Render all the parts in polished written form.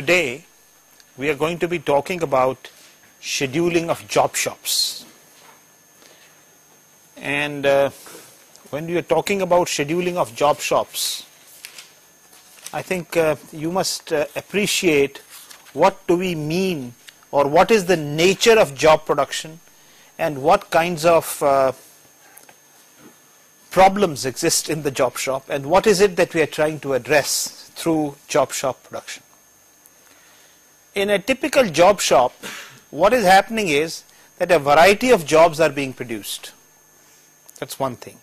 today we are going to be talking about scheduling of job shops. And when we are talking about scheduling of job shops, I think you must appreciate what do we mean, or what is the nature of job production, and what kinds of problems exist in the job shop, and what is it that we are trying to address through job shop production. In a typical job shop, what is happening is that a variety of jobs are being produced. That's one thing.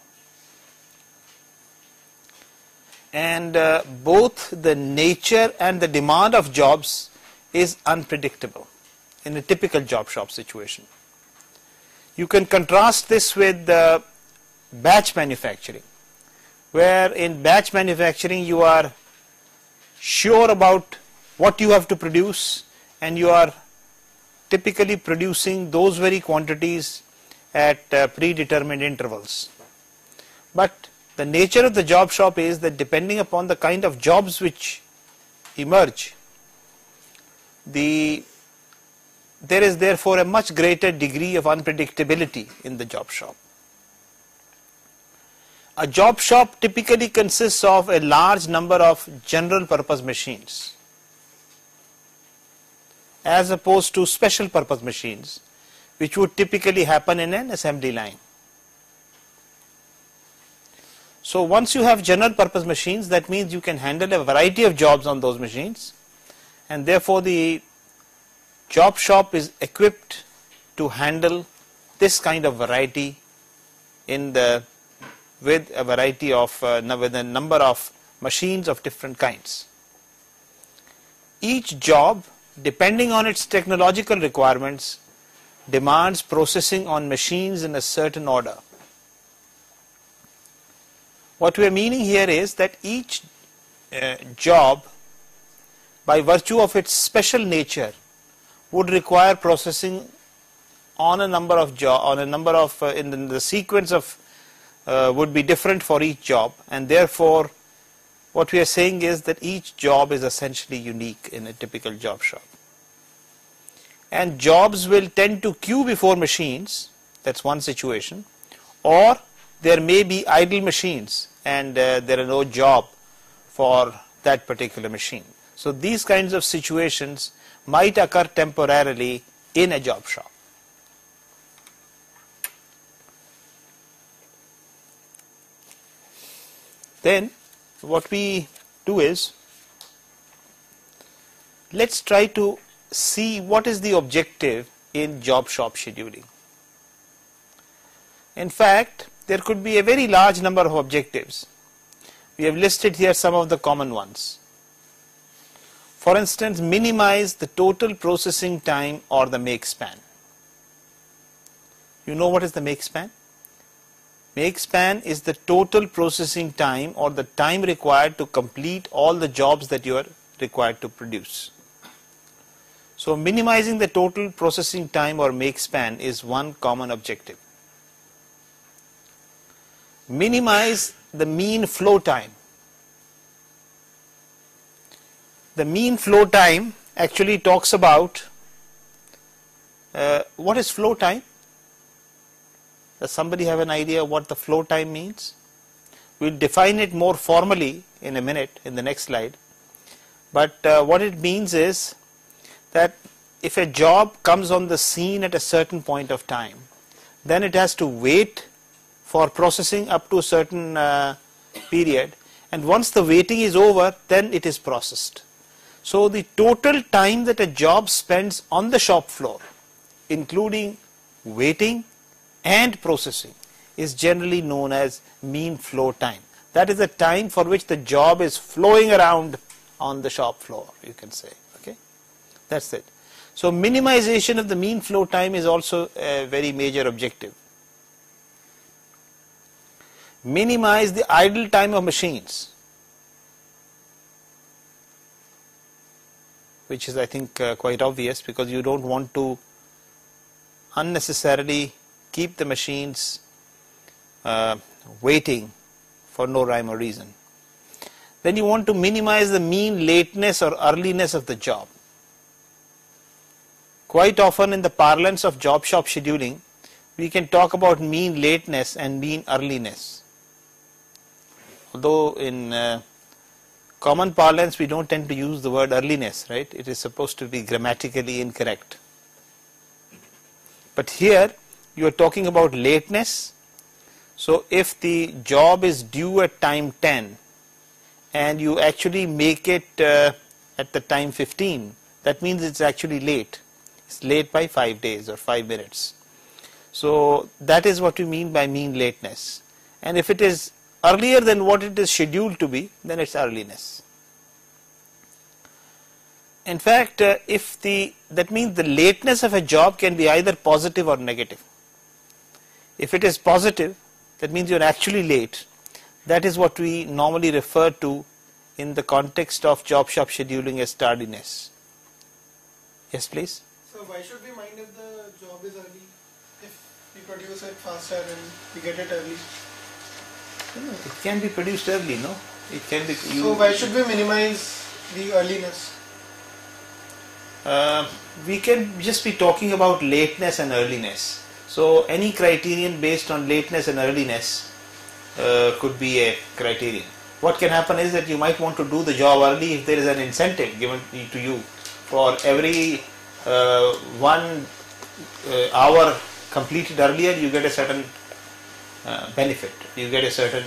And both the nature and the demand of jobs is unpredictable in a typical job shop situation. You can contrast this with batch manufacturing, where in batch manufacturing you are sure about what you have to produce, and you are typically producing those very quantities at predetermined intervals. But the nature of the job shop is that depending upon the kind of jobs which emerge, there is therefore a much greater degree of unpredictability in the job shop. A job shop typically consists of a large number of general purpose machines as opposed to special purpose machines, which would typically happen in an assembly line. So once you have general purpose machines, that means you can handle a variety of jobs on those machines, and therefore the job shop is equipped to handle this kind of variety with a variety of with a number of machines of different kinds. Each job, depending on its technological requirements, demands processing on machines in a certain order. What we are meaning here is that each job, by virtue of its special nature, would require processing on a number of in the sequence of would be different for each job, and therefore what we are saying is that each job is essentially unique in a typical job shop. And jobs will tend to queue before machines, that's one situation, or there may be idle machines and there are no job for that particular machine. So these kinds of situations might occur temporarily in a job shop. Then what we do is, let's try to see what is the objective in job shop scheduling. In fact, there could be a very large number of objectives. We have listed here some of the common ones. For instance, minimize the total processing time or the make span. You know what is the make span? Make span is the total processing time, or the time required to complete all the jobs that you are required to produce. So minimizing the total processing time or make span is one common objective. Minimize the mean flow time. The mean flow time actually talks about what is flow time? Does somebody have an idea what the flow time means? We'll define it more formally in a minute in the next slide. But what it means is that if a job comes on the scene at a certain point of time, then it has to wait for processing up to a certain period, and once the waiting is over, then it is processed. So the total time that a job spends on the shop floor, including waiting and processing, is generally known as mean flow time. That is the time for which the job is flowing around on the shop floor, you can say. Okay, that's it. So minimization of the mean flow time is also a very major objective. Minimize the idle time of machines, which is, I think, quite obvious, because you don't want to unnecessarily keep the machines waiting for no rhyme or reason. then you want to minimize the mean lateness or earliness of the job. Quite often in the parlance of job shop scheduling, we can talk about mean lateness and mean earliness. Although in common parlance we don't tend to use the word earliness, right? It is supposed to be grammatically incorrect. But here you are talking about lateness. So if the job is due at time 10 and you actually make it at the time 15, that means it's actually late. It's late by 5 days or 5 minutes. So that is what we mean by mean lateness. And if it is earlier than what it is scheduled to be, then it's earliness. In fact, that means the lateness of a job can be either positive or negative. If it is positive, that means you're actually late. That is what we normally refer to in the context of job shop scheduling as tardiness. Yes, please? So why should we mind if the job is early? If we produce it faster and we get it early? No, it can be produced early, no? It can be. So why should we minimize the earliness? We can just be talking about lateness and earliness. So any criterion based on lateness and earliness could be a criterion. What can happen is that you might want to do the job early if there is an incentive given to you. For every 1 hour completed earlier, you get a certain benefit, you get a certain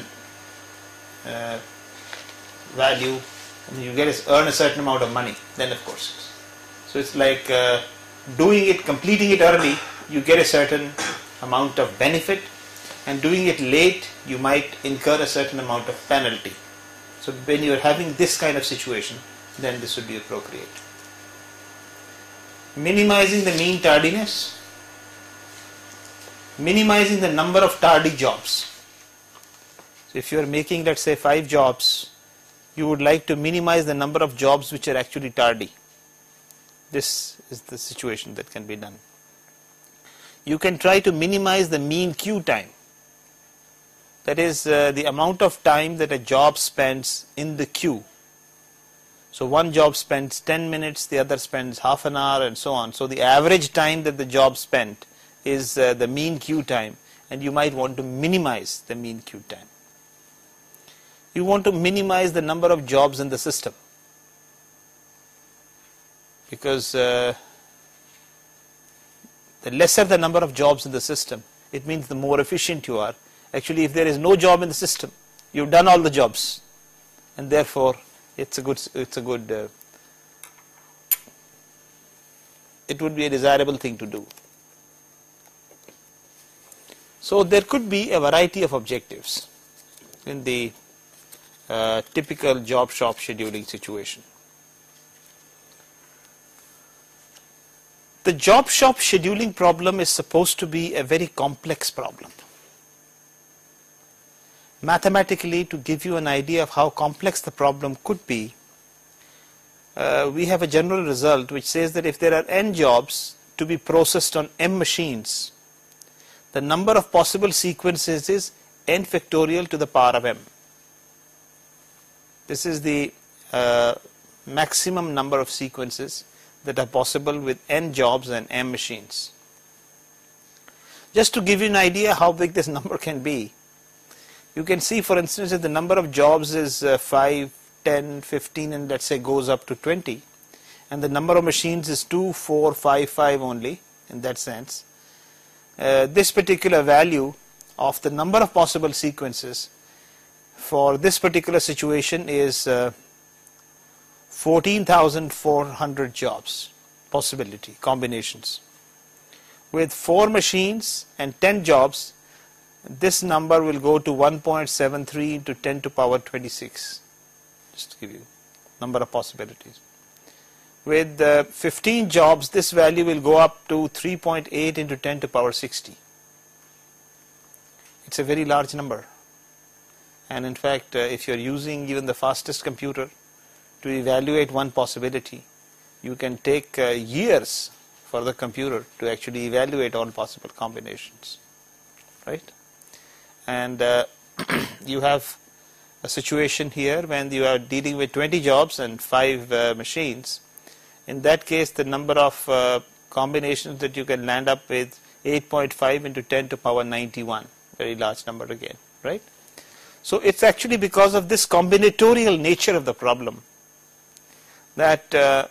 value, and you earn a certain amount of money. Then of course. So it's like completing it early, you get a certain amount of benefit, and doing it late, you might incur a certain amount of penalty. So when you are having this kind of situation, then this would be appropriate. Minimizing the mean tardiness, minimizing the number of tardy jobs. So if you are making, let's say, 5 jobs, you would like to minimize the number of jobs which are actually tardy. This is the situation that can be done. You can try to minimize the mean queue time. That is the amount of time that a job spends in the queue. So one job spends 10 minutes, the other spends half an hour, and so on. So the average time that the job spent is the mean queue time, and you might want to minimize the mean queue time. You want to minimize the number of jobs in the system, because the lesser the number of jobs in the system, it means the more efficient you are. Actually, if there is no job in the system, you've done all the jobs, and therefore it would be a desirable thing to do. So there could be a variety of objectives in the typical job shop scheduling situation. The job shop scheduling problem is supposed to be a very complex problem. Mathematically, to give you an idea of how complex the problem could be, we have a general result which says that if there are n jobs to be processed on m machines, the number of possible sequences is n factorial to the power of m. This is the maximum number of sequences that are possible with n jobs and m machines. Just to give you an idea how big this number can be, you can see, for instance, if the number of jobs is 5, 10, 15, and let's say goes up to 20, and the number of machines is 2, 4, 5, 5 only, in that sense, this particular value of the number of possible sequences for this particular situation is 14,400 jobs, possibility, combinations. With 4 machines and 10 jobs, this number will go to 1.73 into 10 to power 26, just to give you number of possibilities. With 15 jobs, this value will go up to 3.8 into 10 to power 60. It's a very large number. And in fact, if you're using even the fastest computer to evaluate one possibility, you can take years for the computer to actually evaluate all possible combinations, right? And you have a situation here when you are dealing with 20 jobs and 5 machines. In that case, the number of combinations that you can land up with 8.5 into 10 to power 91, very large number again, right? So it's actually because of this combinatorial nature of the problem that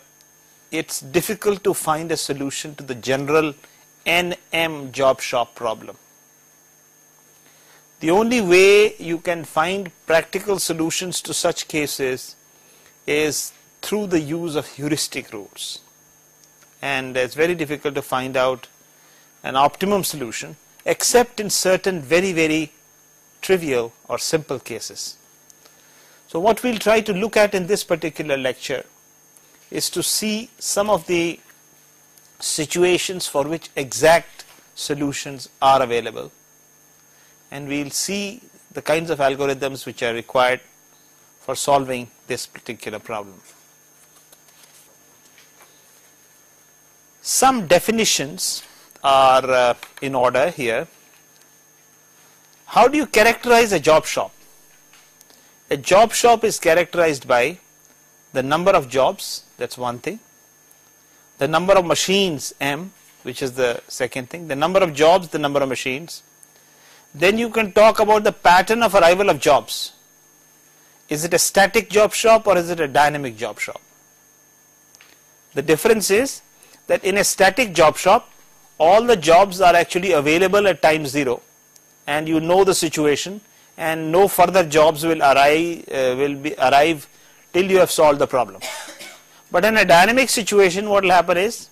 it's difficult to find a solution to the general NM job shop problem. The only way you can find practical solutions to such cases is through the use of heuristic rules, and it's very difficult to find out an optimum solution except in certain very trivial or simple cases. So what we'll try to look at in this particular lecture is to see some of the situations for which exact solutions are available, and we'll see the kinds of algorithms which are required for solving this particular problem. Some definitions are in order here. How do you characterize a job shop? A job shop is characterized by the number of jobs, that's one thing, the number of machines, M, which is the second thing, the number of jobs, the number of machines. Then you can talk about the pattern of arrival of jobs. Is it a static job shop or is it a dynamic job shop? The difference is that in a static job shop, all the jobs are actually available at time 0, and you know the situation, and no further jobs will arrive till you have solved the problem. But in a dynamic situation, what will happen is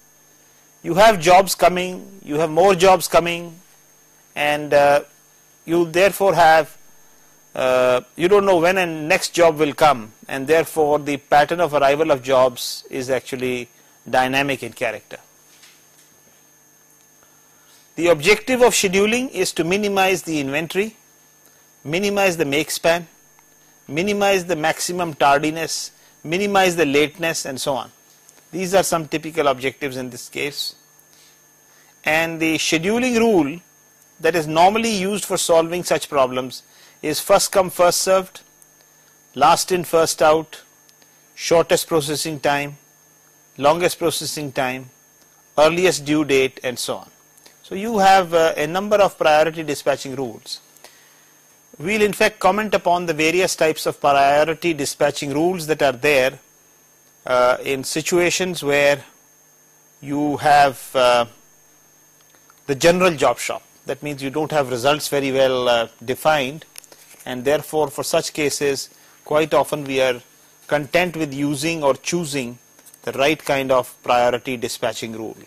you have jobs coming, you have more jobs coming, and you therefore have you don't know when a next job will come, and therefore the pattern of arrival of jobs is actually dynamic in character. The objective of scheduling is to minimize the inventory, minimize the make span, minimize the maximum tardiness, minimize the lateness, and so on. These are some typical objectives in this case. And the scheduling rule that is normally used for solving such problems is first come first served, last in first out, shortest processing time, longest processing time, earliest due date, and so on. So you have a number of priority dispatching rules. We'll in fact comment upon the various types of priority dispatching rules that are there in situations where you have the general job shop. That means you don't have results very well defined, and therefore for such cases quite often we are content with using or choosing the right kind of priority dispatching rule.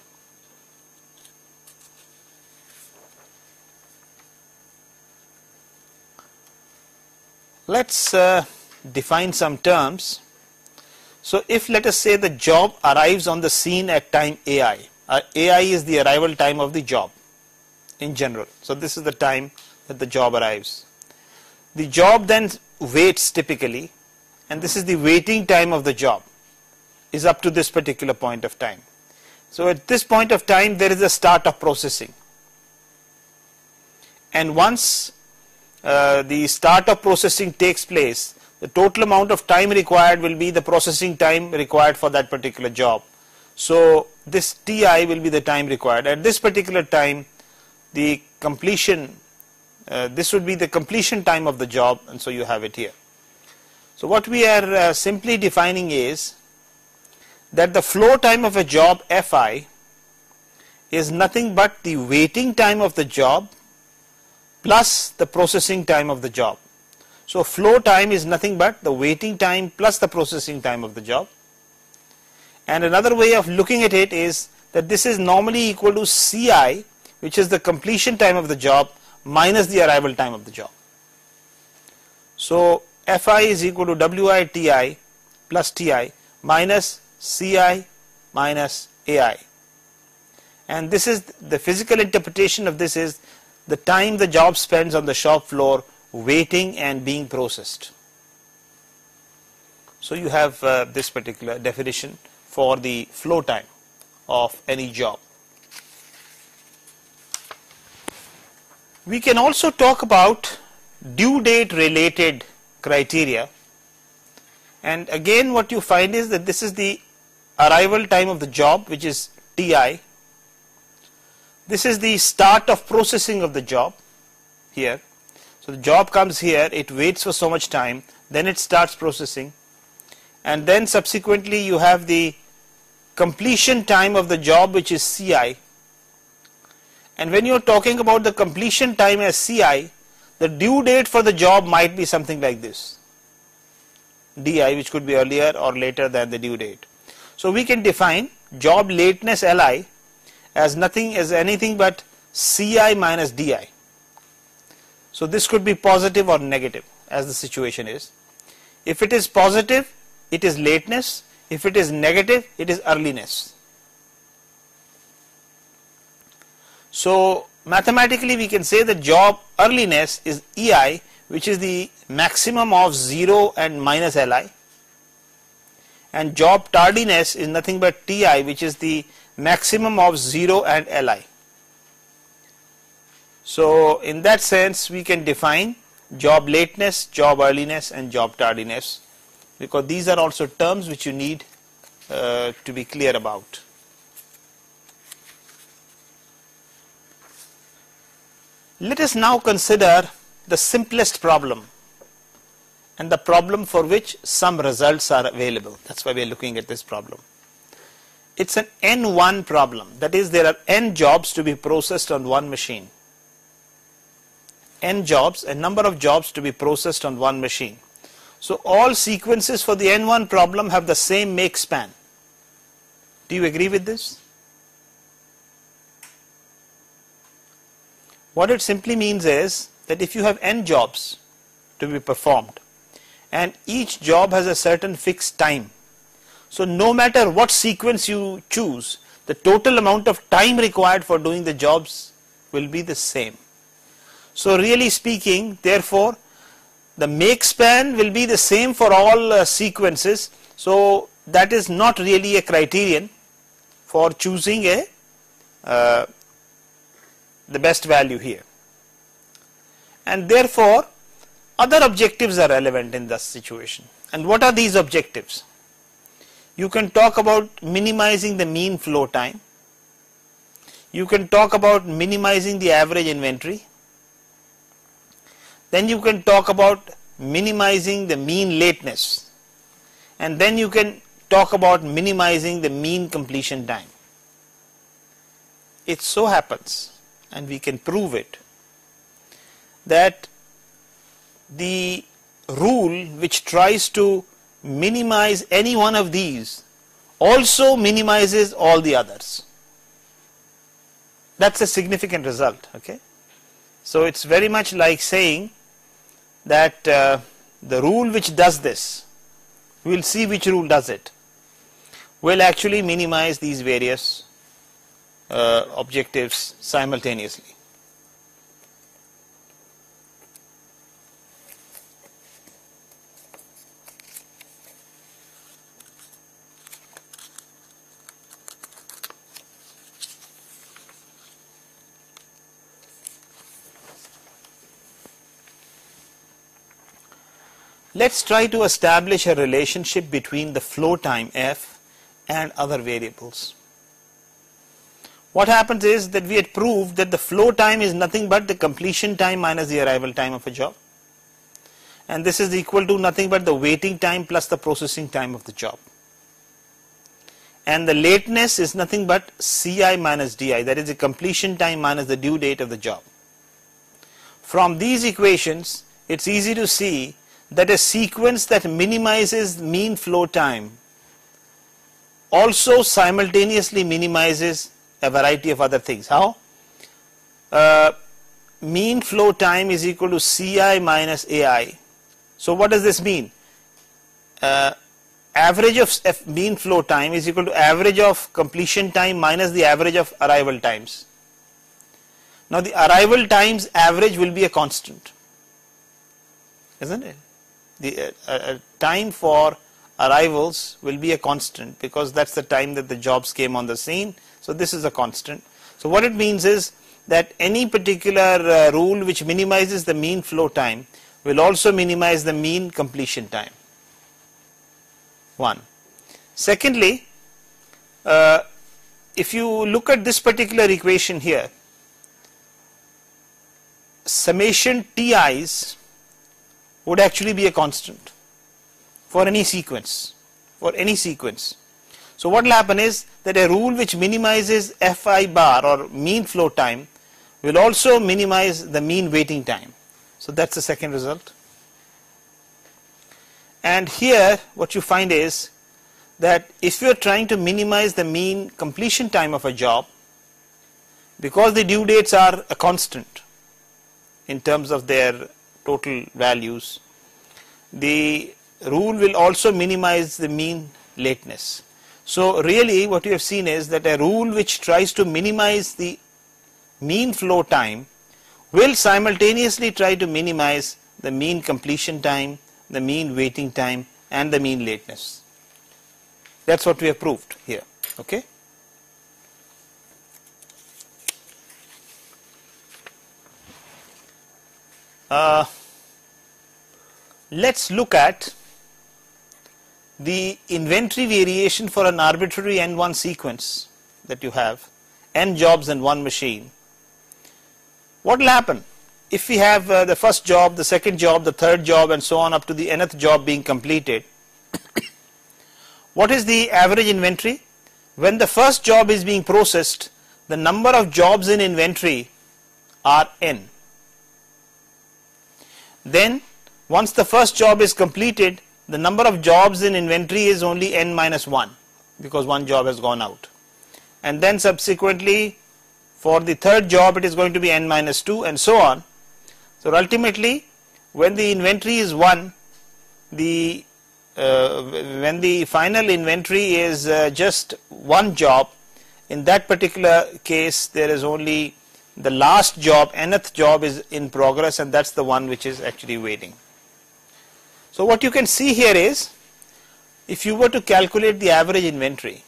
Let's define some terms. So if let us say the job arrives on the scene at time AI, AI is the arrival time of the job in general. So this is the time that the job arrives. The job then waits typically, and this is the waiting time of the job, is up to this particular point of time. So at this point of time there is a start of processing, and once the start of processing takes place, the total amount of time required will be the processing time required for that particular job. So this Ti will be the time required. At this particular time, the completion, this would be the completion time of the job, and so you have it here. So what we are simply defining is that the flow time of a job Fi is nothing but the waiting time of the job plus the processing time of the job. So flow time is nothing but the waiting time plus the processing time of the job. And another way of looking at it is that this is normally equal to Ci, which is the completion time of the job, minus the arrival time of the job. So Fi is equal to Wi Ti plus Ti minus Ci minus Ai. And this is the physical interpretation of this is the time the job spends on the shop floor waiting and being processed. So you have this particular definition for the flow time of any job. We can also talk about due date related criteria, and again what you find is that this is the arrival time of the job, which is Ti. This is the start of processing of the job here. So the job comes here, it waits for so much time, then it starts processing, and then subsequently you have the completion time of the job, which is Ci. And when you are talking about the completion time as Ci, the due date for the job might be something like this, Di, which could be earlier or later than the due date. So we can define job lateness Li as anything but Ci minus Di. So this could be positive or negative as the situation is. If it is positive, it is lateness. If it is negative, it is earliness. So mathematically we can say the job earliness is Ei, which is the maximum of 0 and minus Li, and job tardiness is nothing but Ti, which is the maximum of 0 and Li. So in that sense we can define job lateness, job earliness, and job tardiness, because these are also terms which you need to be clear about. Let us now consider the simplest problem, and the problem for which some results are available. That's why we are looking at this problem. It's an N1 problem, that is, there are N jobs to be processed on one machine. N jobs, a number of jobs to be processed on one machine. So all sequences for the N1 problem have the same make span. Do you agree with this? What it simply means is that if you have N jobs to be performed and each job has a certain fixed time, so no matter what sequence you choose, the total amount of time required for doing the jobs will be the same. So really speaking, therefore, the make span will be the same for all sequences. So that is not really a criterion for choosing the best value here. And therefore, other objectives are relevant in this situation. And what are these objectives? You can talk about minimizing the mean flow time. You can talk about minimizing the average inventory. Then you can talk about minimizing the mean lateness, and then you can talk about minimizing the mean completion time. It so happens, and we can prove it, that the rule which tries to minimize any one of these also minimizes all the others. That's a significant result. Okay, so it's very much like saying that the rule which does this, we will see which rule does it, will actually minimize these various objectives simultaneously. Let's try to establish a relationship between the flow time f and other variables. What happens is that we had proved that the flow time is nothing but the completion time minus the arrival time of a job, and this is equal to nothing but the waiting time plus the processing time of the job, and the lateness is nothing but Ci minus Di, that is the completion time minus the due date of the job. From these equations it's easy to see that a sequence that minimizes mean flow time also simultaneously minimizes a variety of other things. How? Mean flow time is equal to Ci minus Ai. So what does this mean? Average of mean flow time is equal to average of completion time minus the average of arrival times. Now the arrival times average will be a constant, isn't it? The time for arrivals will be a constant, because that's the time that the jobs came on the scene. So this is a constant. So what it means is that any particular rule which minimizes the mean flow time will also minimize the mean completion time. One. Secondly, if you look at this particular equation here, summation ti's would actually be a constant for any sequence, So what will happen is that a rule which minimizes fi bar or mean flow time will also minimize the mean waiting time. So that's the second result. And here what you find is that if you are trying to minimize the mean completion time of a job, because the due dates are a constant in terms of their total values, the rule will also minimize the mean lateness. So really what you have seen is that a rule which tries to minimize the mean flow time will simultaneously try to minimize the mean completion time, the mean waiting time, and the mean lateness. That's what we have proved here. Okay. Let's look at the inventory variation for an arbitrary N1 sequence that you have, N jobs in one machine. What will happen if we have the first job, the second job, the third job, and so on up to the nth job being completed? What is the average inventory? When the first job is being processed, the number of jobs in inventory are N. Then once the first job is completed, the number of jobs in inventory is only N minus 1 because one job has gone out. And then subsequently for the third job it is going to be N minus 2 and so on. So ultimately when the inventory is 1, when the final inventory is just one job, in that particular case there is only the last job, nth job is in progress, and that's the one which is actually waiting. So what you can see here is, if you were to calculate the average inventory,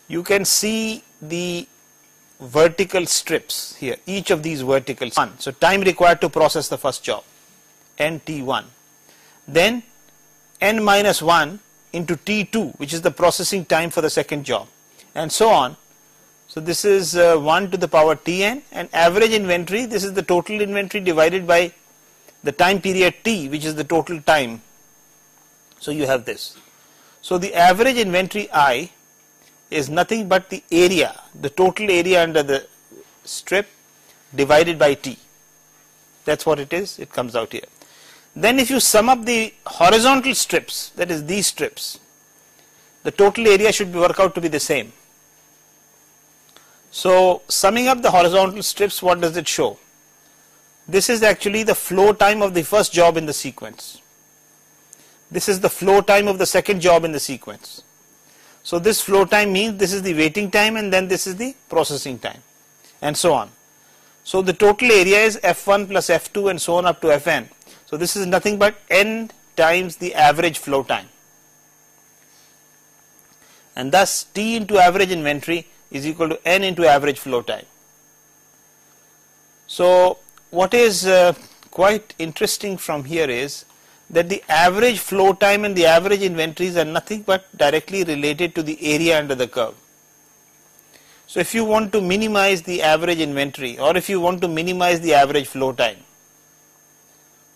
you can see the vertical strips here, each of these verticals. So time required to process the first job, NT1. Then N minus 1 into T2, which is the processing time for the second job, and so on. So this is 1 to the power Tn, and average inventory, this is the total inventory divided by the time period T, which is the total time. So you have this. So the average inventory I is nothing but the area, the total area under the strip divided by T. That's what it is, it comes out here. Then if you sum up the horizontal strips, that is these strips, the total area should work out to be the same. So summing up the horizontal strips, what does it show? This is actually the flow time of the first job in the sequence. This is the flow time of the second job in the sequence. So this flow time means this is the waiting time, and then this is the processing time, and so on. So the total area is F1 plus F2 and so on up to Fn. So this is nothing but N times the average flow time. And thus T into average inventory is equal to N into average flow time. So what is quite interesting from here is that the average flow time and the average inventories are nothing but directly related to the area under the curve. So if you want to minimize the average inventory, or if you want to minimize the average flow time,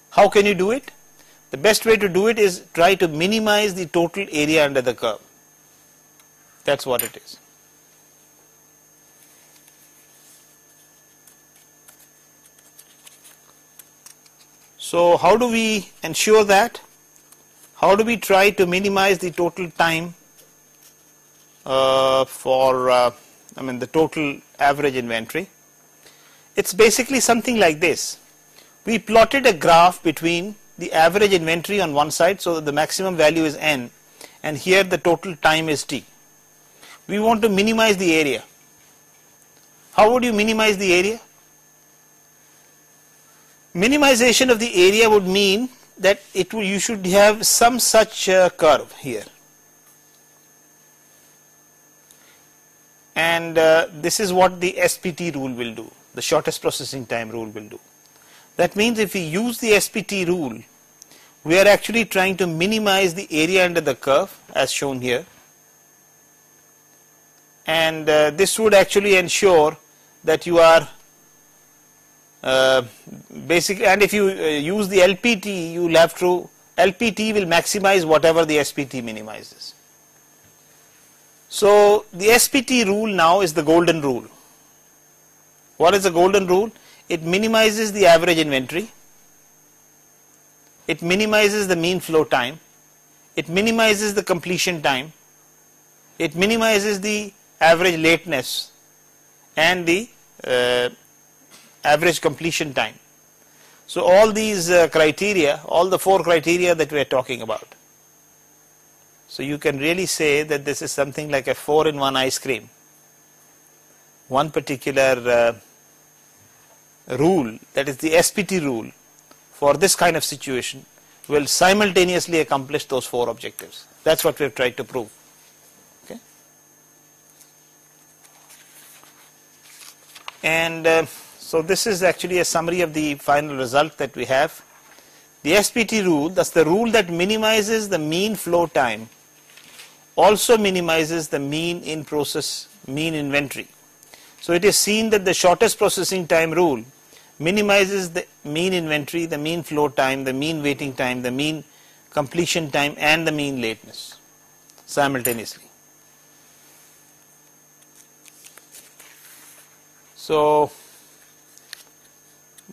how can you do it? The best way to do it is try to minimize the total area under the curve. That's what it is. So how do we ensure that? How do we try to minimize the total time the total average inventory? It's basically something like this. We plotted a graph between the average inventory on one side, so that the maximum value is N, and here the total time is T. We want to minimize the area. How would you minimize the area? Minimization of the area would mean that you should have some such curve here, and this is what the SPT rule will do, the shortest processing time rule will do. That means if we use the SPT rule, we are actually trying to minimize the area under the curve as shown here, and this would actually ensure that you are basically, and if you use the LPT, you will have to, LPT will maximize whatever the SPT minimizes. So the SPT rule now is the golden rule. What is the golden rule? It minimizes the average inventory, it minimizes the mean flow time, it minimizes the completion time, it minimizes the average lateness and the average completion time. So all these criteria, all the 4 criteria that we are talking about. So you can really say that this is something like a 4-in-1 ice cream. One particular rule, that is the SPT rule, for this kind of situation will simultaneously accomplish those 4 objectives. That's what we have tried to prove. Okay? And so this is actually a summary of the final result that we have. The SPT rule, that's the rule that minimizes the mean flow time, also minimizes the mean in process, mean inventory. So it is seen that the shortest processing time rule minimizes the mean inventory, the mean flow time, the mean waiting time, the mean completion time and the mean lateness simultaneously. So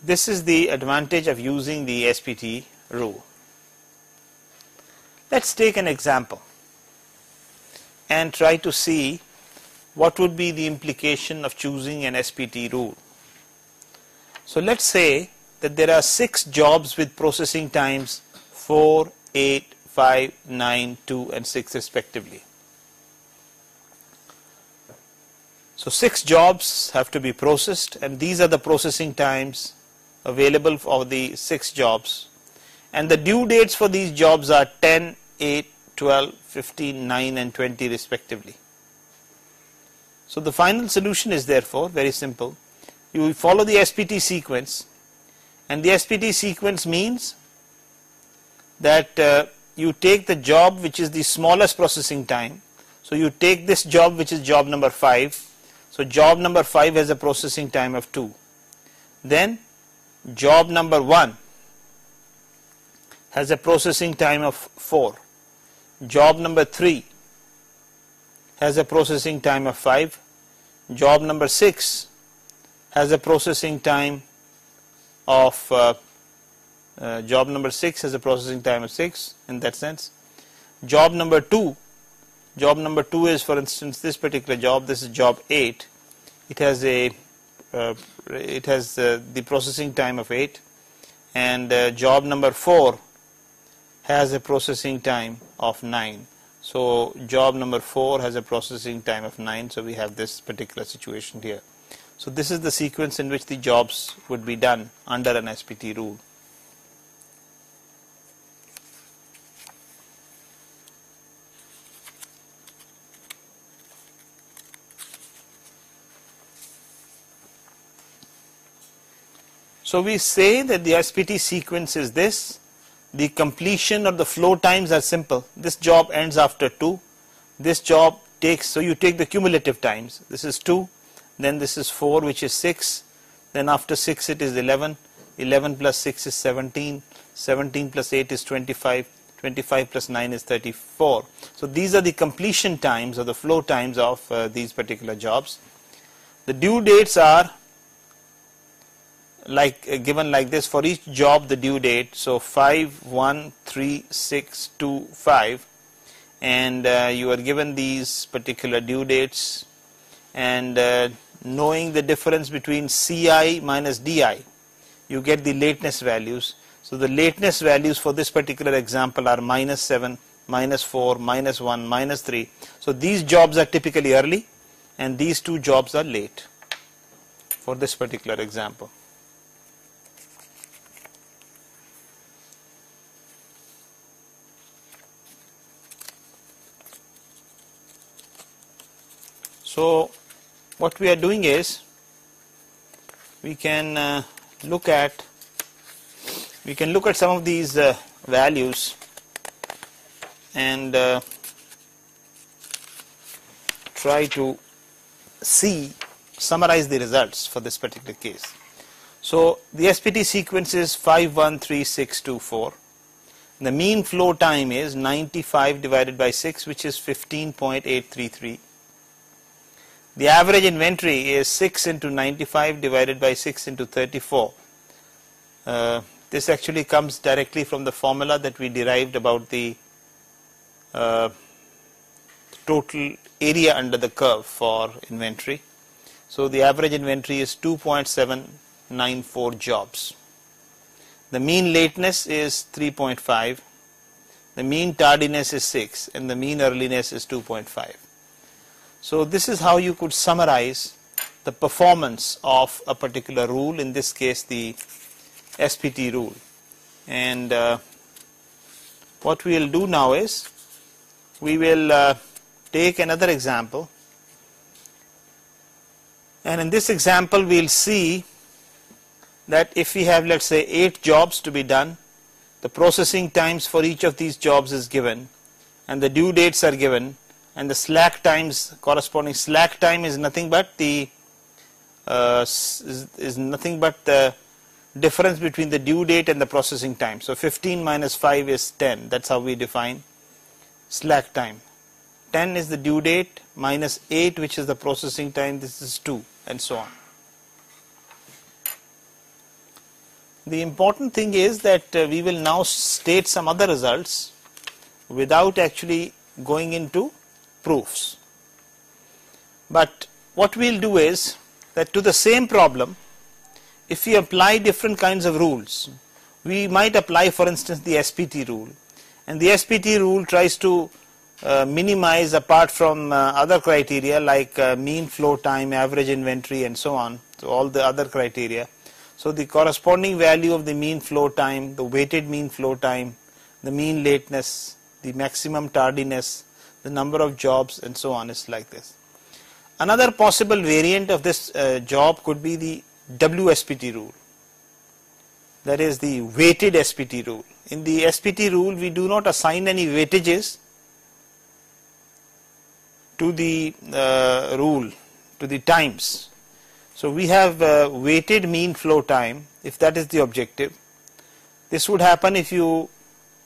this is the advantage of using the SPT rule. Let's take an example and try to see what would be the implication of choosing an SPT rule. So let's say that there are 6 jobs with processing times 4, 8, 5, 9, 2 and 6 respectively. So 6 jobs have to be processed, and these are the processing times available for the 6 jobs, and the due dates for these jobs are 10, 8, 12, 15, 9 and 20 respectively. So the final solution is therefore very simple. You will follow the SPT sequence, and the SPT sequence means that you take the job which is the smallest processing time. So you take this job which is job number 5. So job number 5 has a processing time of 2. Then job number 1 has a processing time of 4. Job number 3 has a processing time of 5. Job number 6 has a processing time of 6 in that sense. Job number 2 is, for instance, this particular job. This is job 8. It has the processing time of 8, and job number 4 has a processing time of 9. So job number 4 has a processing time of 9. So we have this particular situation here. So this is the sequence in which the jobs would be done under an SPT rule. So we say that the SPT sequence is this. The completion or the flow times are simple. This job ends after 2. This job takes, so you take the cumulative times. This is 2. Then this is 4, which is 6. Then after 6 it is 11. 11 plus 6 is 17. 17 plus 8 is 25. 25 plus 9 is 34. So these are the completion times or the flow times of these particular jobs. The due dates are given like this for each job, the due date. So 5, 1, 3, 6, 2, 5, and you are given these particular due dates, and knowing the difference between Ci minus Di, you get the lateness values. So the lateness values for this particular example are -7, -4, -1, -3. So these jobs are typically early, and these 2 jobs are late for this particular example. So what we are doing is we can look at we can look at some of these values and try to summarize the results for this particular case. So the SPT sequence is 5, 1, 3, 6, 2, 4. The mean flow time is 95 divided by 6, which is 15.833. The average inventory is 6 into 95 divided by 6 into 34. This actually comes directly from the formula that we derived about the total area under the curve for inventory. So the average inventory is 2.794 jobs. The mean lateness is 3.5. The mean tardiness is 6 and the mean earliness is 2.5. So this is how you could summarize the performance of a particular rule, in this case the SPT rule. And what we will do now is we will take another example, and in this example we will see that if we have, let's say, 8 jobs to be done, the processing times for each of these jobs is given and the due dates are given, and the slack times, corresponding slack time is nothing but the difference between the due date and the processing time. So 15 minus 5 is 10. That's how we define slack time. 10 is the due date minus 8, which is the processing time. This is 2, and so on. The important thing is that we will now state some other results without actually going into proofs. But what we will do is that to the same problem, if we apply different kinds of rules, we might apply, for instance, the SPT rule. And the SPT rule tries to minimize, apart from other criteria like mean flow time, average inventory, and so on, so all the other criteria. So the corresponding value of the mean flow time, the weighted mean flow time, the mean lateness, the maximum tardiness, the number of jobs, and so on is like this. Another possible variant of this job could be the WSPT rule, that is the weighted SPT rule. In the SPT rule, we do not assign any weightages to the rule, to the times. So we have weighted mean flow time, if that is the objective. This would happen if you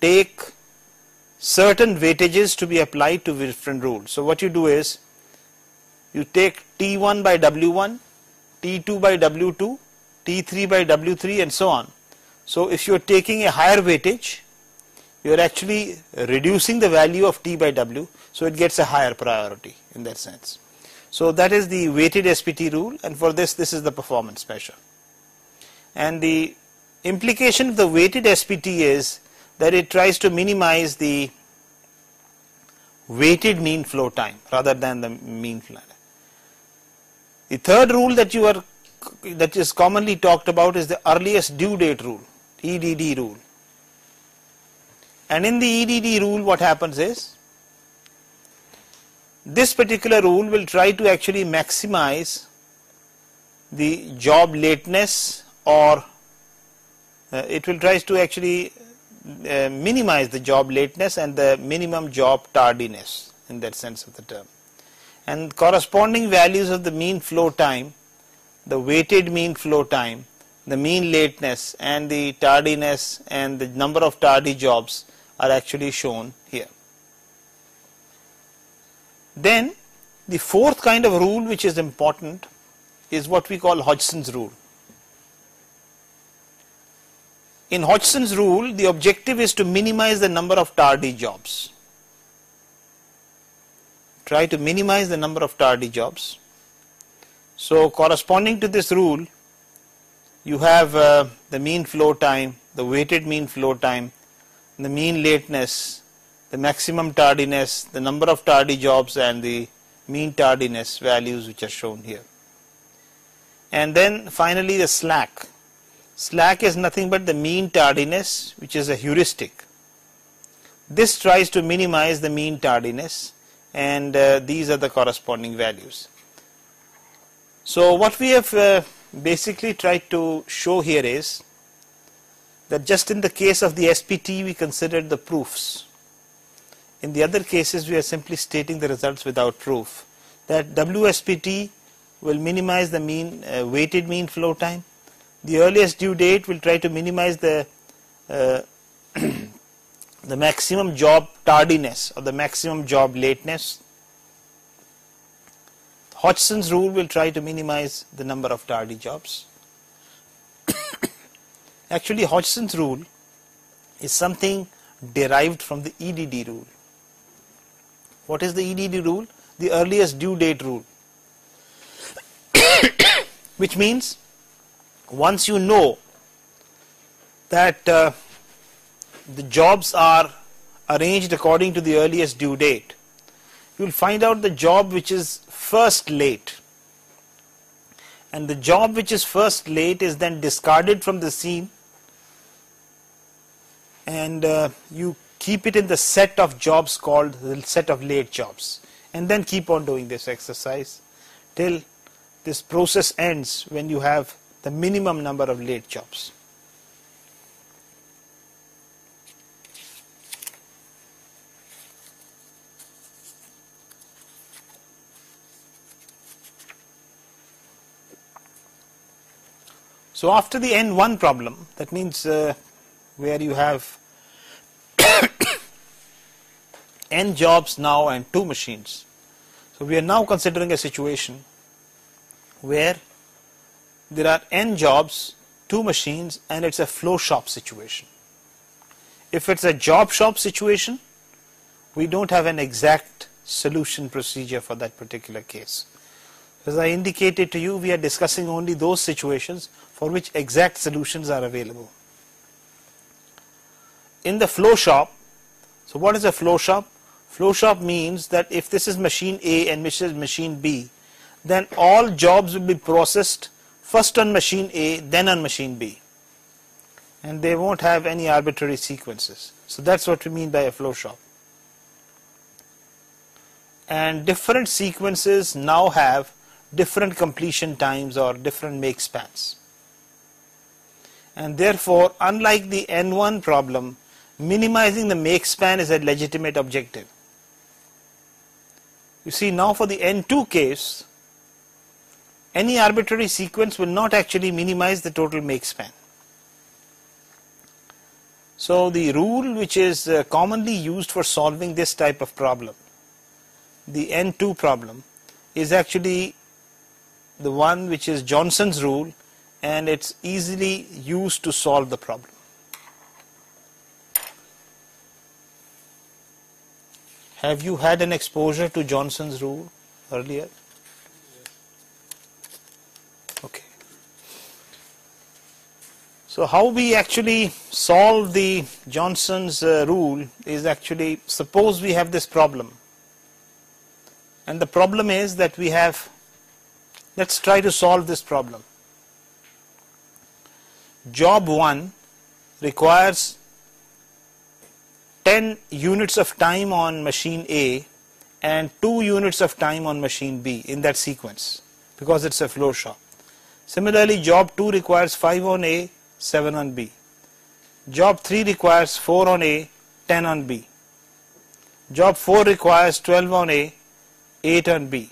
take certain weightages to be applied to different rules. So what you do is, you take T1 by W1, T2 by W2, T3 by W3, and so on. So if you are taking a higher weightage, you are actually reducing the value of T by W, so it gets a higher priority in that sense. So that is the weighted SPT rule, and for this is the performance measure. And the implication of the weighted SPT is that it tries to minimize the weighted mean flow time rather than the mean flow time. The third rule that is commonly talked about is the earliest due date rule, EDD rule. And in the EDD rule, what happens is, this particular rule will try to actually maximize the job lateness, or it will try to actually minimize the job lateness and the minimum job tardiness in that sense of the term. And corresponding values of the mean flow time, the weighted mean flow time, the mean lateness, and the tardiness and the number of tardy jobs are actually shown here. Then the fourth kind of rule which is important is what we call Hodgson's rule. In Hodgson's rule, the objective is to minimize the number of tardy jobs. Try to minimize the number of tardy jobs. So corresponding to this rule, you have the mean flow time, the weighted mean flow time, the mean lateness, the maximum tardiness, the number of tardy jobs, and the mean tardiness values which are shown here. And then finally the slack. Slack is nothing but the mean tardiness, which is a heuristic. This tries to minimize the mean tardiness, and these are the corresponding values. So what we have basically tried to show here is that just in the case of the SPT we considered the proofs. In the other cases we are simply stating the results without proof. That WSPT will minimize the mean weighted mean flow time. The earliest due date will try to minimize the the maximum job tardiness or the maximum job lateness. Hodgson's rule will try to minimize the number of tardy jobs. Actually, Hodgson's rule is something derived from the EDD rule. What is the EDD rule? The earliest due date rule. Which means once you know that the jobs are arranged according to the earliest due date, you will find out the job which is first late, and the job which is first late is then discarded from the scene, and you keep it in the set of jobs called the set of late jobs, and then keep on doing this exercise till this process ends when you have the minimum number of late jobs. So after the N1 problem, that means where you have N jobs now and 2 machines. So we are now considering a situation where there are N jobs, 2 machines, and it's a flow shop situation. If it's a job shop situation, we don't have an exact solution procedure for that particular case. As I indicated to you, we are discussing only those situations for which exact solutions are available. In the flow shop, so what is a flow shop? Flow shop means that if this is machine A and this is machine B, then all jobs will be processed first on machine A, then on machine B. And they won't have any arbitrary sequences. So that's what we mean by a flow shop. And different sequences now have different completion times or different make spans. And therefore, unlike the N1 problem, minimizing the make span is a legitimate objective. You see, now for the N2 case, any arbitrary sequence will not actually minimize the total make span. So the rule which is commonly used for solving this type of problem, the N2 problem, is actually the one which is Johnson's rule, and it's easily used to solve the problem. Have you had an exposure to Johnson's rule earlier? Okay. So how we actually solve the Johnson's rule is actually, suppose we have this problem, and the problem is that we have, let's try to solve this problem. Job 1 requires 10 units of time on machine A and 2 units of time on machine B in that sequence, because it's a flow shop. Similarly, job 2 requires 5 on A, 7 on B. Job 3 requires 4 on A, 10 on B. Job 4 requires 12 on A, 8 on B.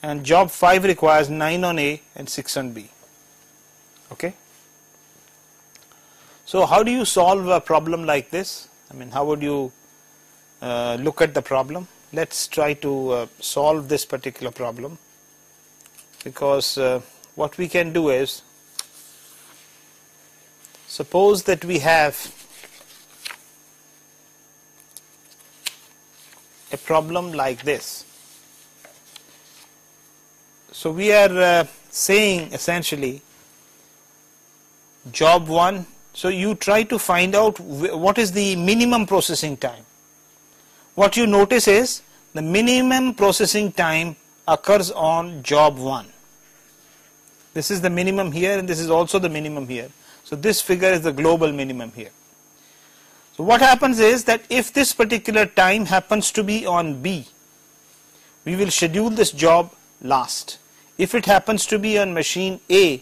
And job 5 requires 9 on A and 6 on B. Okay? So how do you solve a problem like this? I mean, how would you look at the problem? Let's try to solve this particular problem, because what we can do is, suppose that we have a problem like this. So we are saying essentially job 1, so you try to find out what is the minimum processing time. What you notice is the minimum processing time occurs on job 1. This is the minimum here, and this is also the minimum here. So this figure is the global minimum here. So what happens is that if this particular time happens to be on B, we will schedule this job last. If it happens to be on machine A,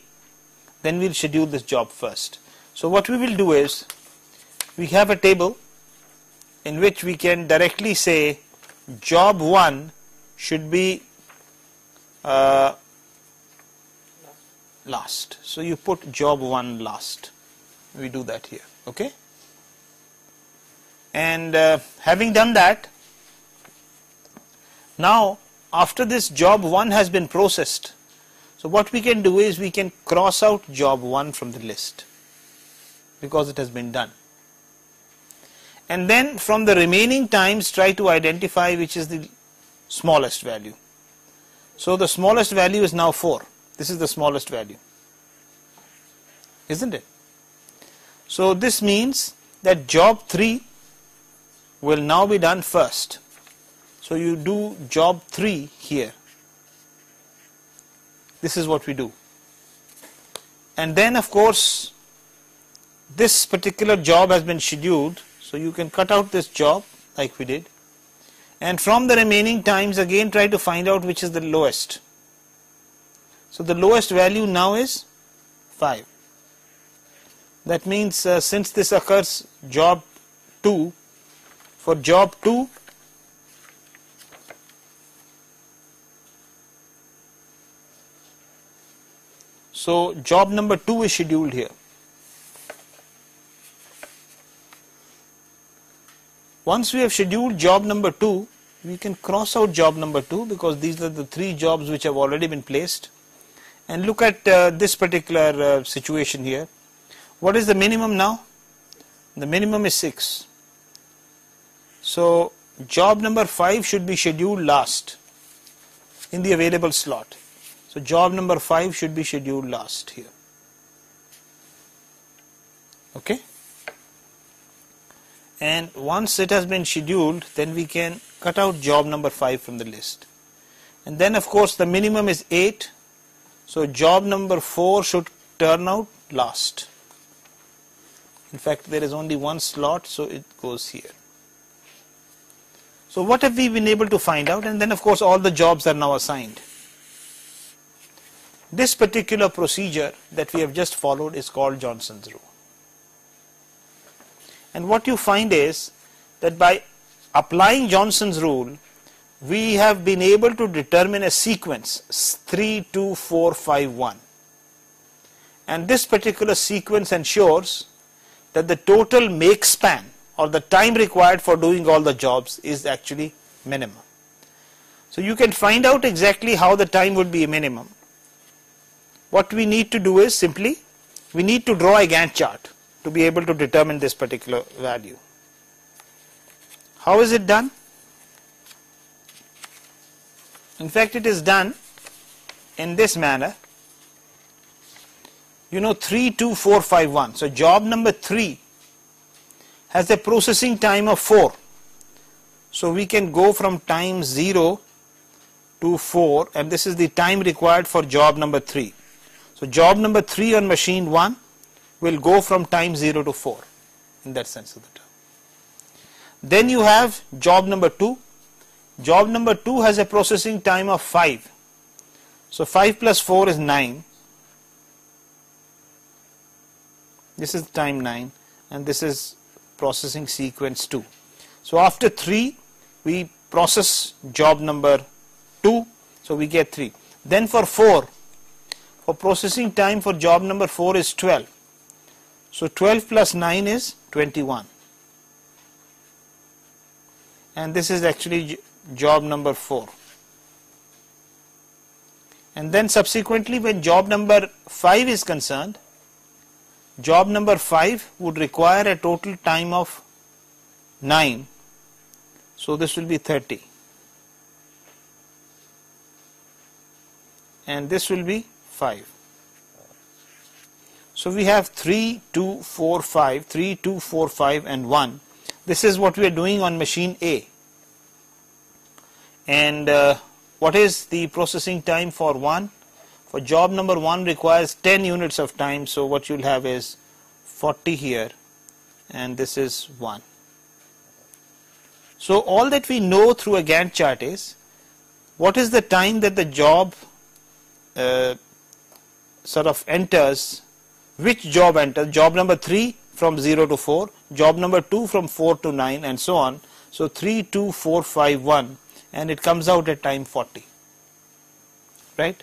then we'll schedule this job first. So what we will do is, we have a table in which we can directly say job 1 should be last. So you put job 1 last. We do that here, okay? And having done that, now after this job 1 has been processed, so what we can do is we can cross out job 1 from the list because it has been done. And then from the remaining times try to identify which is the smallest value. So the smallest value is now 4. This is the smallest value, isn't it? So this means that job 3 will now be done first. So you do job 3 here. This is what we do. And then of course this particular job has been scheduled, so you can cut out this job like we did, and from the remaining times again try to find out which is the lowest. So the lowest value now is 5. That means since this occurs job 2, for job 2 so job number 2 is scheduled here. Once we have scheduled job number 2, we can cross out job number 2 because these are the 3 jobs which have already been placed. And look at this particular situation here. What is the minimum now? The minimum is 6. So job number 5 should be scheduled last in the available slot. So job number 5 should be scheduled last here. Okay? And once it has been scheduled, then we can cut out job number 5 from the list. And then of course the minimum is 8. So job number 4 should turn out last. In fact, there is only one slot, so it goes here. So what have we been able to find out? And then of course all the jobs are now assigned. This particular procedure that we have just followed is called Johnson's rule. And what you find is that by applying Johnson's rule, we have been able to determine a sequence 3, 2, 4, 5, 1. And this particular sequence ensures that the total make span or the time required for doing all the jobs is actually minimum. So you can find out exactly how the time would be a minimum. What we need to do is simply, we need to draw a Gantt chart to be able to determine this particular value. How is it done? In fact, it is done in this manner. You know 3, 2, 4, 5, 1. So job number 3 has a processing time of 4. So we can go from time 0 to 4, and this is the time required for job number 3. So job number 3 on machine 1 will go from time 0 to 4 in that sense of the term. Then you have job number 2. Job number 2 has a processing time of 5. So 5 plus 4 is 9. This is time 9, and this is processing sequence 2. So after 3 we process job number 2, so we get 3. Then for 4, for processing time for job number 4 is 12. So 12 plus 9 is 21. And this is actually job number 4. And then subsequently when job number 5 is concerned, job number 5 would require a total time of 9. So this will be 30. And this will be 5. So we have 3, 2, 4, 5, 3, 2, 4, 5 and 1. This is what we are doing on machine A. And what is the processing time for 1? For job number 1 requires 10 units of time, so what you'll have is 40 here, and this is 1. So all that we know through a Gantt chart is what is the time that the job sort of enters which job enters, job number 3 from 0 to 4, job number 2 from 4 to 9 and so on. So 3, 2, 4, 5, 1 and it comes out at time 40, right?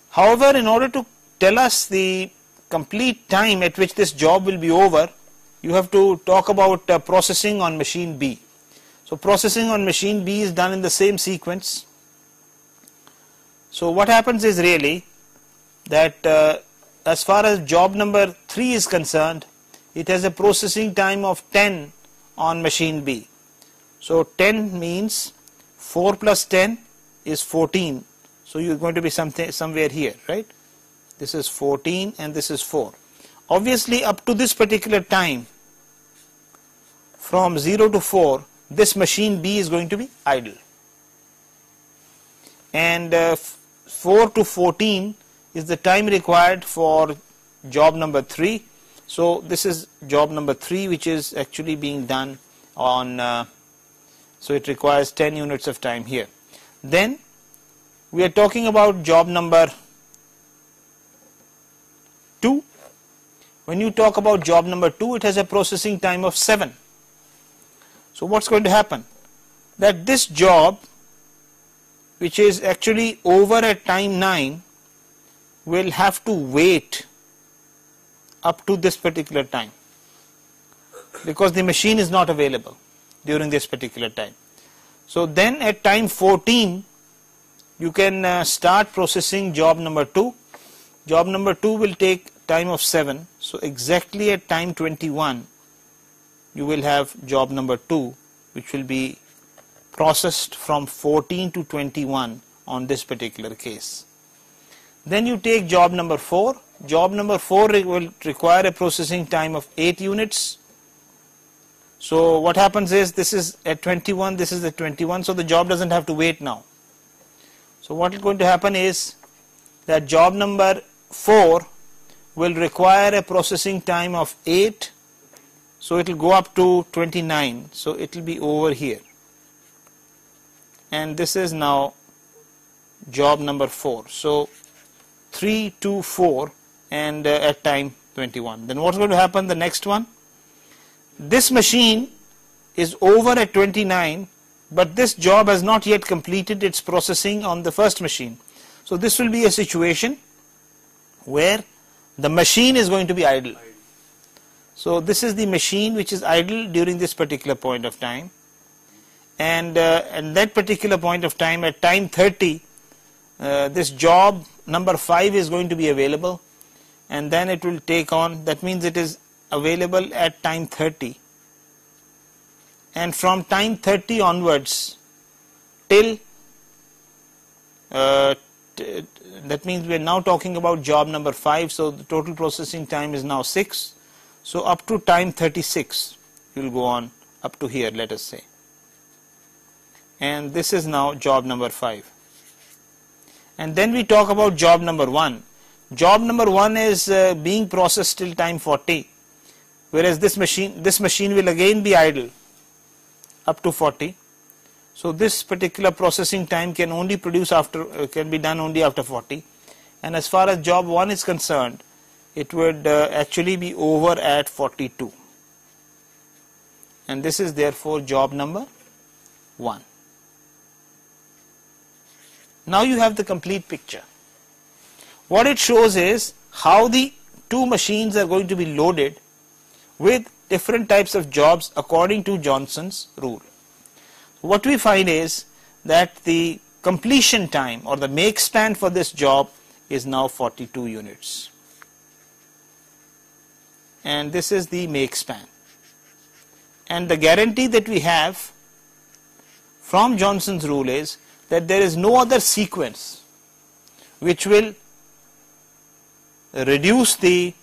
However, in order to tell us the complete time at which this job will be over, you have to talk about processing on machine B. So processing on machine B is done in the same sequence. So what happens is really that as far as job number 3 is concerned, it has a processing time of 10 on machine B. So 10 means 4 plus 10 is 14. So you're going to be somewhere here, right? This is 14 and this is 4. Obviously up to this particular time, from 0 to 4, this machine B is going to be idle. And 4 to 14 is the time required for job number 3. So this is job number 3 which is actually being done on, so it requires 10 units of time here. Then we are talking about job number 2. When you talk about job number 2, it has a processing time of 7. So what's going to happen? That this job, which is actually over at time 9, will have to wait up to this particular time because the machine is not available during this particular time. So then at time 14, you can start processing job number 2. Job number 2 will take time of 7. So exactly at time 21, you will have job number 2 which will be processed from 14 to 21 on this particular case. Then you take job number 4. Job number 4 will require a processing time of 8 units. So what happens is this is at 21, this is at 21, so the job doesn't have to wait now. So what is going to happen is that job number 4 will require a processing time of 8. So it will go up to 29. So it will be over here. And this is now job number 4. So 3, 2, 4 and at time 21. Then what's going to happen the next one? This machine is over at 29, but this job has not yet completed its processing on the first machine. So this will be a situation where the machine is going to be idle. So this is the machine which is idle during this particular point of time, and that particular point of time at time 30, this job number 5 is going to be available, and then it will take on, that means it is available at time 30, and from time 30 onwards till that means we are now talking about job number 5, so the total processing time is now 6. So up to time 36 you will go on up to here, let us say, and this is now job number 5. And then we talk about job number 1. Job number 1 is being processed till time 40, whereas this machine will again be idle up to 40. So this particular processing time can only produce after can be done only after 40, and as far as job 1 is concerned, it would actually be over at 42, and this is therefore job number 1. Now you have the complete picture. What it shows is how the two machines are going to be loaded with different types of jobs according to Johnson's rule. What we find is that the completion time or the make span for this job is now 42 units. And this is the make span. And the guarantee that we have from Johnson's rule is that there is no other sequence which will reduce the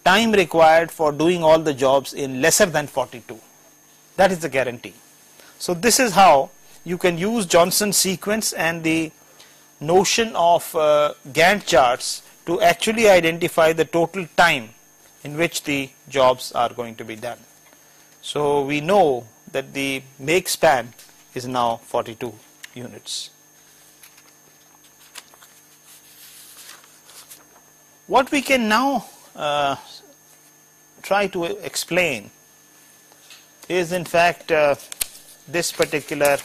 time required for doing all the jobs in lesser than 42. That is the guarantee. So this is how you can use Johnson's sequence and the notion of Gantt charts to actually identify the total time in which the jobs are going to be done. So we know that the make span is now 42 units. What we can now try to explain is in fact this particular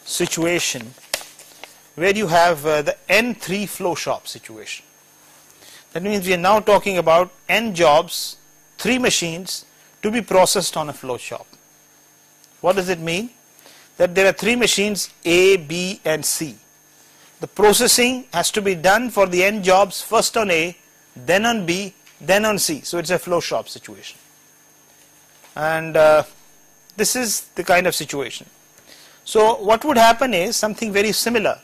situation where you have the N3 flow shop situation. That means we are now talking about N jobs, 3 machines to be processed on a flow shop. What does it mean? That there are 3 machines A, B and C. The processing has to be done for the N jobs first on A, then on B, then on C. So it's a flow shop situation. And this is the kind of situation. So what would happen is something very similar.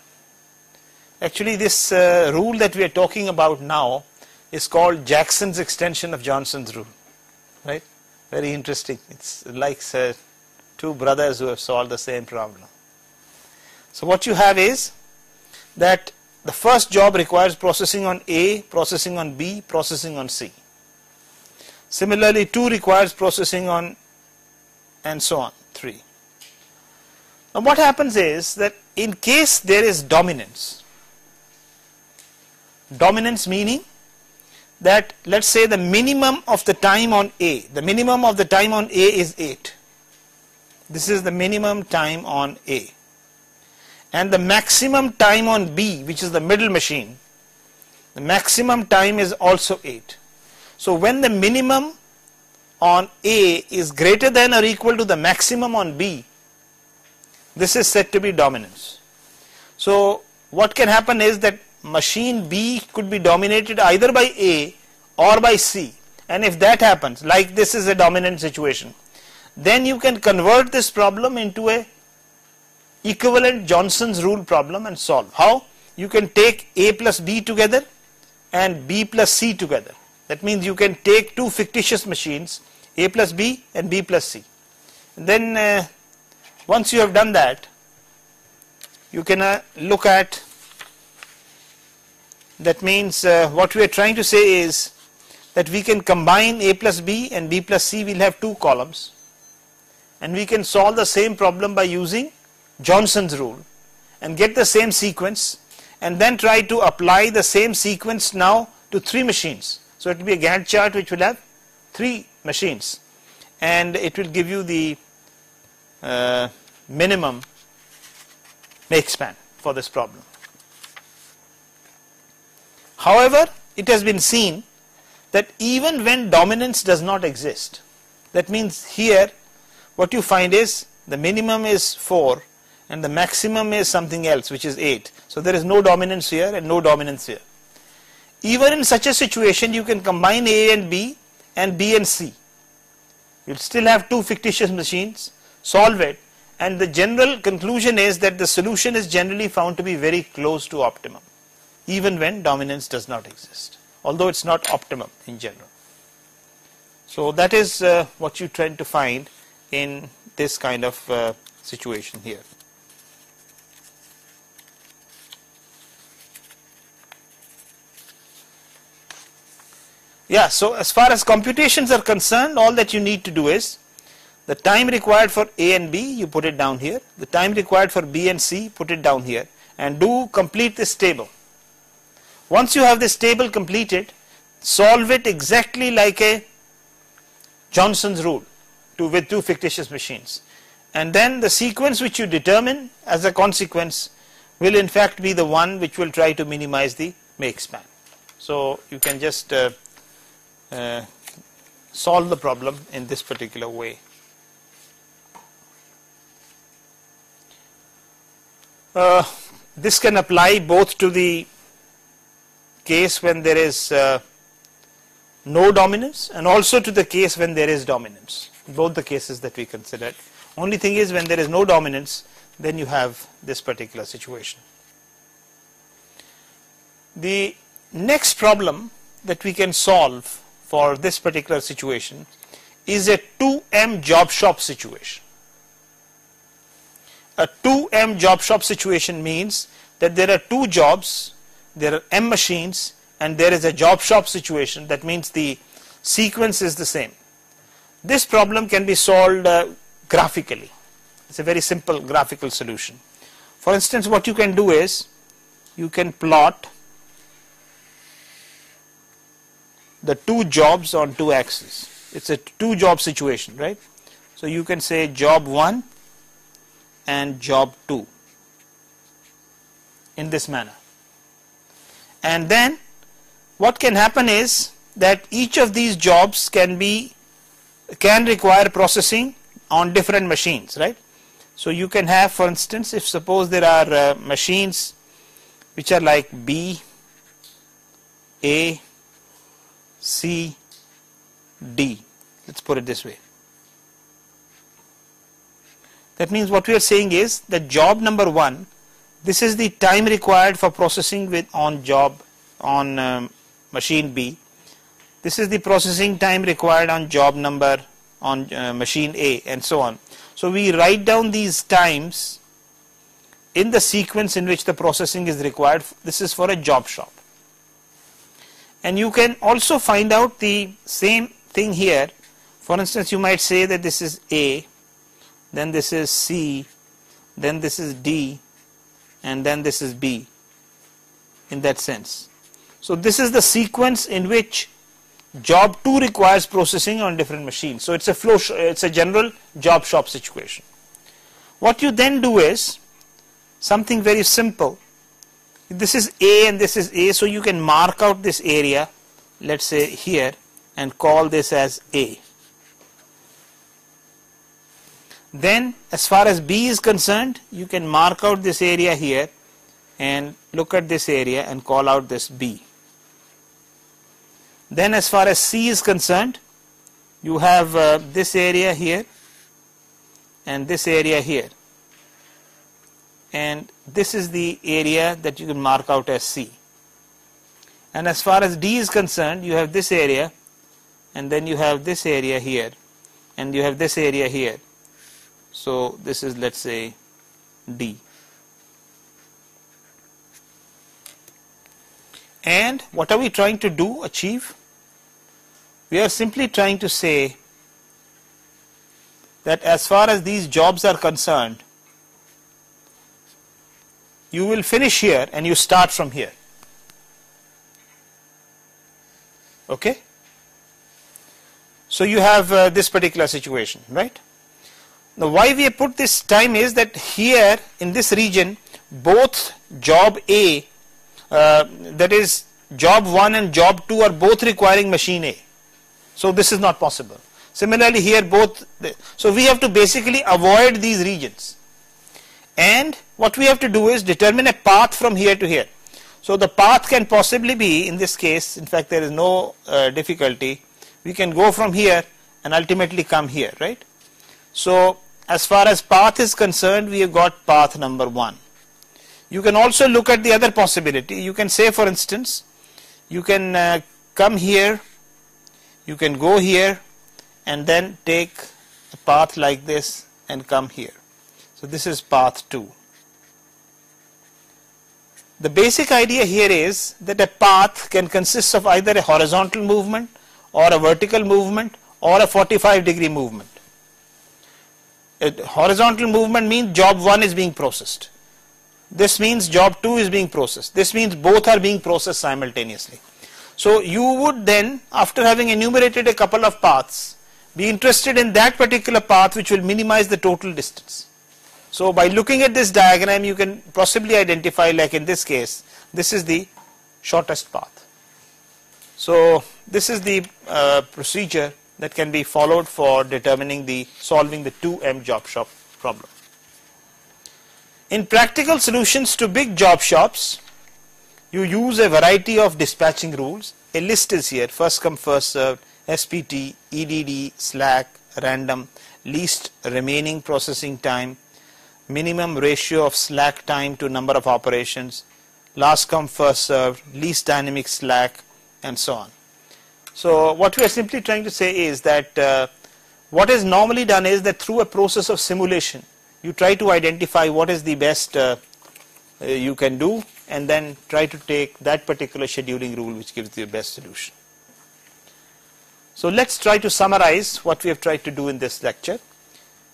Actually this rule that we are talking about now is called Jackson's extension of Johnson's rule, right? Very interesting. It's like 2 brothers who have solved the same problem. So what you have is that the first job requires processing on A, processing on B, processing on C. Similarly 2 requires processing on and so on, 3. Now what happens is that in case there is dominance meaning that let's say the minimum of the time on A, the minimum of the time on A is 8. This is the minimum time on A. And the maximum time on B, which is the middle machine, the maximum time is also 8. So when the minimum on A is greater than or equal to the maximum on B, this is said to be dominance. So what can happen is that machine B could be dominated either by A or by C, and if that happens, like this is a dominant situation, then you can convert this problem into a equivalent Johnson's rule problem and solve. How? You can take A plus B together and B plus C together. That means you can take 2 fictitious machines, A plus B and B plus C. And then once you have done that, you can look at, that means what we are trying to say is that we can combine A plus B and B plus C, we'll have 2 columns, and we can solve the same problem by using Johnson's rule and get the same sequence, and then try to apply the same sequence now to 3 machines. So it will be a Gantt chart which will have 3 machines, and it will give you the minimum make span for this problem. However, it has been seen that even when dominance does not exist, that means here what you find is the minimum is 4 and the maximum is something else which is 8. So there is no dominance here and no dominance here. Even in such a situation you can combine A and B and C. You'll still have 2 fictitious machines, solve it, and the general conclusion is that the solution is generally found to be very close to optimum, even when dominance does not exist, although it's not optimum in general. So that is what you tend to find in this kind of situation here. Yeah, so as far as computations are concerned, all that you need to do is the time required for A and B, you put it down here, the time required for B and C, put it down here, and do complete this table. Once you have this table completed, solve it exactly like a Johnson's rule with 2 fictitious machines, and then the sequence which you determine as a consequence will in fact be the one which will try to minimize the make span. So you can just solve the problem in this particular way. This can apply both to the case when there is no dominance and also to the case when there is dominance, both the cases that we considered. Only thing is, when there is no dominance, then you have this particular situation. The next problem that we can solve for this particular situation is a 2M job shop situation. A 2M job shop situation means that there are 2 jobs, there are M machines, and there is a job shop situation. That means the sequence is the same. This problem can be solved graphically. It's a very simple graphical solution. For instance, what you can do is you can plot the two jobs on two axes. It's a two job situation, right? So you can say job 1 and job 2 in this manner. And then what can happen is that each of these jobs can require processing on different machines, right? So you can have, for instance, if suppose there are machines which are like B, A, C, D, let's put it this way. That means what we are saying is that job number 1, this is the time required for processing on machine B. This is the processing time required on machine A, and so on. So we write down these times in the sequence in which the processing is required. This is for a job shop. And you can also find out the same thing here. For instance, you might say that this is A, then this is C, then this is D, and then this is B, in that sense. So this is the sequence in which job 2 requires processing on different machines. So it's a it's a general job shop situation. What you then do is something very simple. This is A and this is A, so you can mark out this area, let's say here, and call this as A. Then as far as B is concerned, you can mark out this area here and look at this area and call out this B. Then as far as C is concerned, you have this area here and this area here, and this is the area that you can mark out as C. And as far as D is concerned, you have this area, and then you have this area here, and you have this area here. So this is, let's say, D. And what are we trying to achieve? We are simply trying to say that as far as these jobs are concerned, you will finish here and you start from here. Okay? So you have this particular situation, right? Now why we have put this time is that here in this region, both job A, that is job 1 and job 2 are both requiring machine A. So this is not possible. Similarly here so we have to basically avoid these regions. And what we have to do is determine a path from here to here. So the path can possibly be, in this case, in fact there is no difficulty, we can go from here and ultimately come here, right? So as far as path is concerned, we have got path number 1. You can also look at the other possibility. You can say, for instance, you can come here, you can go here, and then take a path like this and come here. So this is path 2. The basic idea here is that a path can consist of either a horizontal movement or a vertical movement or a 45-degree movement. A horizontal movement means job 1 is being processed. This means job 2 is being processed. This means both are being processed simultaneously. So you would then, after having enumerated a couple of paths, be interested in that particular path which will minimize the total distance. So by looking at this diagram, you can possibly identify, like in this case, this is the shortest path. So this is the procedure that can be followed for solving the 2M job shop problem. In practical solutions to big job shops, you use a variety of dispatching rules. A list is here: first come first served, SPT, EDD, slack, random, least remaining processing time, minimum ratio of slack time to number of operations, last come first served, least dynamic slack, and so on. So what we are simply trying to say is that what is normally done is that through a process of simulation, you try to identify what is the best you can do, and then try to take that particular scheduling rule which gives you the best solution. So let's try to summarize what we have tried to do in this lecture.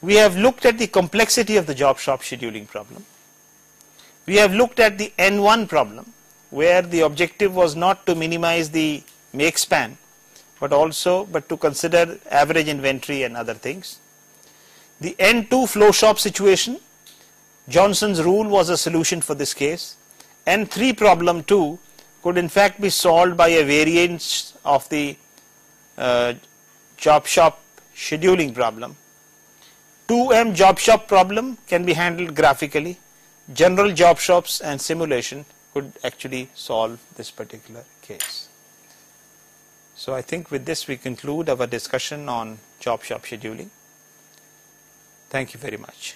We have looked at the complexity of the job shop scheduling problem. We have looked at the N1 problem, where the objective was not to minimize the make span, but to consider average inventory and other things. The N2 flow shop situation, Johnson's rule was a solution for this case. N3 problem 2 could in fact be solved by a variance of the job shop scheduling problem. 2M job shop problem can be handled graphically. General job shops and simulation could actually solve this particular case. So I think with this we conclude our discussion on job shop scheduling. Thank you very much.